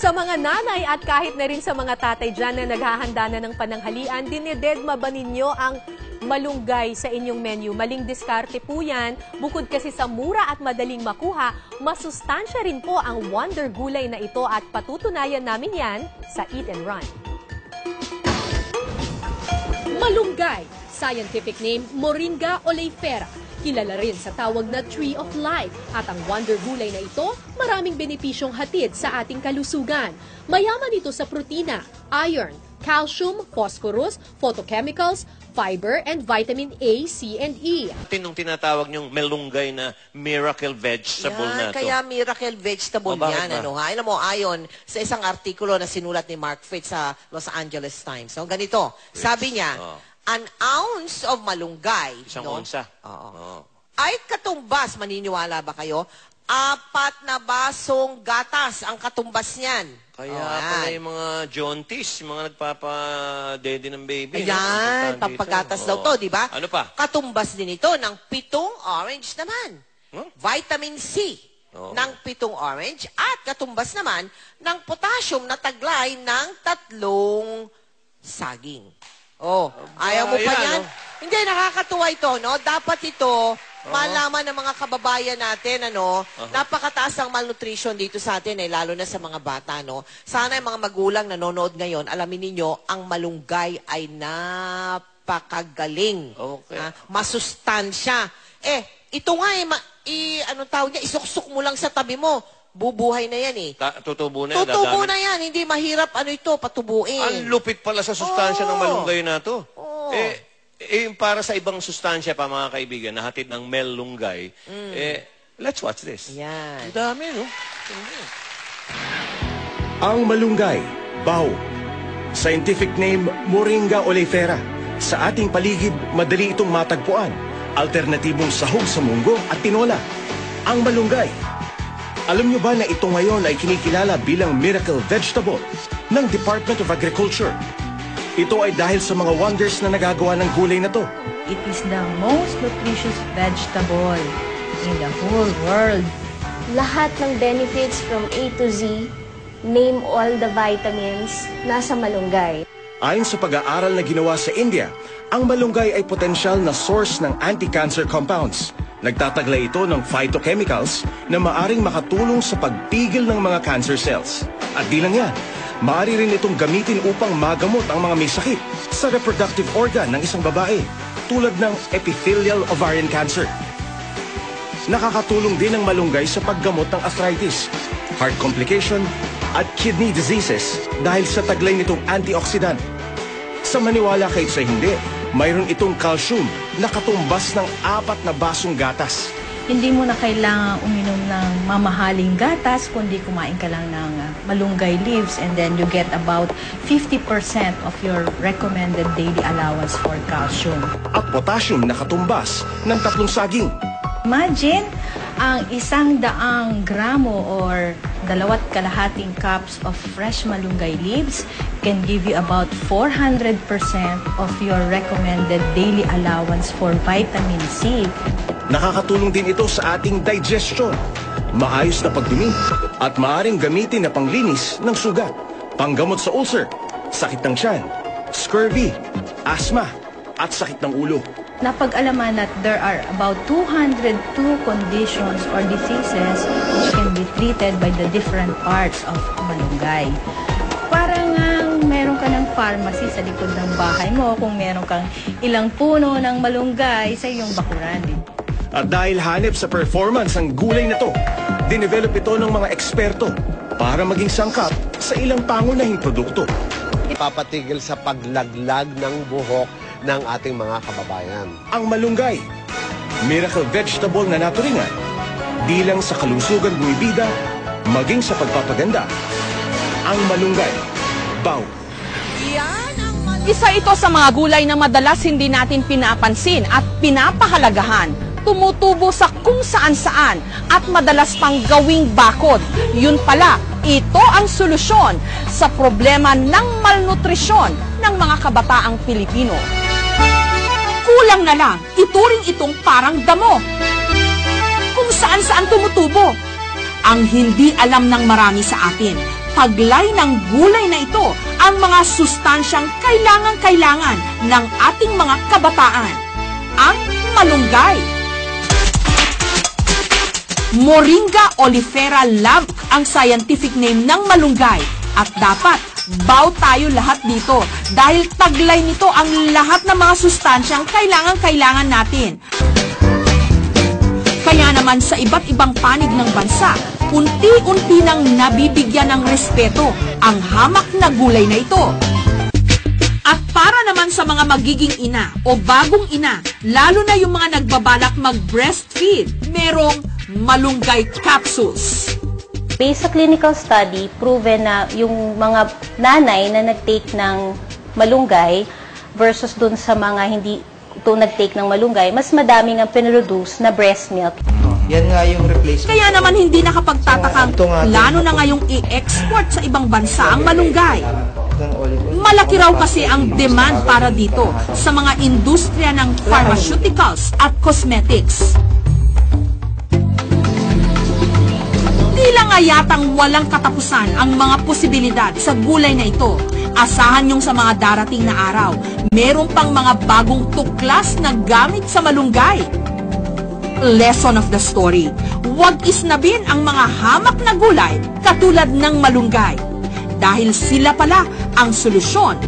Sa mga nanay at kahit na rin sa mga tatay dyan na naghahanda na ng pananghalian, dinededma ba ninyo ang malunggay sa inyong menu? Maling diskarte po yan. Bukod kasi sa mura at madaling makuha, masustansya rin po ang wonder gulay na ito at patutunayan namin yan sa Eat and Run. Malunggay, scientific name Moringa oleifera. Kilala rin sa tawag na Tree of Life at ang wonder gulay na ito, maraming benepisyong hatid sa ating kalusugan. Mayaman ito sa protina, iron, calcium, phosphorus, photochemicals, fiber, and vitamin A, C, and E. Nung tinatawag niyong malunggay na miracle vegetable na to. Kaya miracle vegetable yan. Alam mo, ayon sa isang artikulo na sinulat ni Mark Fitz sa Los Angeles Times. So, ganito, sabi niya, an ounce of malunggay, isang onsa. Ay katumbas, maniniwala ba kayo? 4 na basong gatas ang katumbas niyan. Kaya pala yung mga jaunties, yung mga nagpapadede ng baby. Ayan, pampagatas daw to, di ba? Ano pa? Katumbas din ito ng 7 orange naman. Vitamin C ng 7 orange at katumbas naman ng potassium na taglay ng 3 saging. Ayaw mo pa yan? Hindi, nakakatuwa ito, no? Dapat ito, malaman ng mga kababayan natin, napakataas ang malnutrition dito sa atin, lalo na sa mga bata, no? Sana yung mga magulang nanonood ngayon, alamin ninyo, ang malunggay ay napakagaling. Masustansya. Ito nga, isuksok mo lang sa tabi mo. Bubuhay na yan Tutubo na yan. Tutubo na yan. Hindi mahirap patubuin. Ang lupit pala sa sustansya ng malunggay na to. Para sa ibang sustansya pa mga kaibigan, nahatid ng malunggay, let's watch this. Yan. Ang dami, no? Ang malunggay, bao. Scientific name, Moringa oleifera. Sa ating paligid, madali itong matagpuan. Alternatibong sahog sa munggo at tinola. Ang malunggay. Alam nyo ba na ito ngayon ay kinikilala bilang miracle vegetable ng Department of Agriculture? Ito ay dahil sa mga wonders na nagagawa ng gulay na to. It is the most nutritious vegetable in the whole world. Lahat ng benefits from A to Z, name all the vitamins, nasa malunggay. Ayon sa pag-aaral na ginawa sa India, ang malunggay ay potensyal na source ng anti-cancer compounds. Nagtataglay ito ng phytochemicals na maaring makatulong sa pagpigil ng mga cancer cells. At di lang yan, maaari rin itong gamitin upang magamot ang mga may sakit sa reproductive organ ng isang babae, tulad ng epithelial ovarian cancer. Nakakatulong din ang malunggay sa paggamot ng arthritis, heart complication, at kidney diseases dahil sa taglay nitong antioxidant. Sa maniwala kahit sa hindi, mayroon itong calcium na katumbas ng 4 na basong gatas. Hindi mo na kailangang uminom ng mamahaling gatas, kundi kumain ka lang ng malunggay leaves and then you get about 50% of your recommended daily allowance for calcium. At potassium na katumbas ng 3 saging. Imagine, ang 100 gramo or 2.5 cups of fresh malunggay leaves can give you about 400% of your recommended daily allowance for vitamin C. Nakakatulong din ito sa ating digestion, maayos na pagdumi, at maaaring gamitin na panglinis ng sugat, panggamot sa ulcer, sakit ng tiyan, scurvy, asthma, at sakit ng ulo. Napag-alaman that there are about 202 conditions or diseases which can be treated by the different parts of malunggay. Parang meron ka ng pharmacy sa likod ng bahay mo kung meron kang ilang puno ng malunggay sa iyong bakuran. At dahil hanep sa performance ang gulay na to, dinevelop ito ng mga eksperto para maging sangkap sa ilang pangunahing produkto. Ipapatigil sa paglaglag ng buhok ng ating mga kababayan. Ang malunggay, miracle vegetable na naturingan, di lang sa kalusugan bumibida, maging sa pagpapaganda. Ang malunggay, bao. Isa ito sa mga gulay na madalas hindi natin pinapansin at pinapahalagahan. Tumutubo sa kung saan-saan at madalas pang gawing bakod. Yun pala, ito ang solusyon sa problema ng malnutrisyon ng mga kabataang Pilipino. Kulang na lang, ituring itong parang damo. Kung saan-saan tumutubo. Ang hindi alam ng marami sa atin, taglay ng gulay na ito ang mga sustansyang kailangan ng ating mga kabataan, ang malunggay. Moringa oleifera lamp ang scientific name ng malunggay at dapat bow tayo lahat dito dahil taglay nito ang lahat ng mga sustansyang kailangan natin. Kaya naman sa iba't ibang panig ng bansa, unti-unti nang nabibigyan ng respeto ang hamak na gulay na ito. At para naman sa mga magiging ina o bagong ina, lalo na yung mga nagbabalak mag-breastfeed, merong malunggay capsules. Based sa clinical study, proven na yung mga nanay na nag-take ng malunggay versus dun sa mga hindi nag-take ng malunggay, mas madaming ang pinroduce na breast milk. Yan nga yung replacement. Kaya naman hindi nakapagtatakang plano na ngayong i-export sa ibang bansa ang malunggay. Malaki raw kasi ang demand para dito sa mga industriya ng pharmaceuticals at cosmetics. Tila nga yatang walang katapusan ang mga posibilidad sa gulay na ito. Asahan yung sa mga darating na araw, meron pang mga bagong tuklas na gamit sa malunggay. Lesson of the story, huwag isnabin ang mga hamak na gulay katulad ng malunggay. Dahil sila pala ang solusyon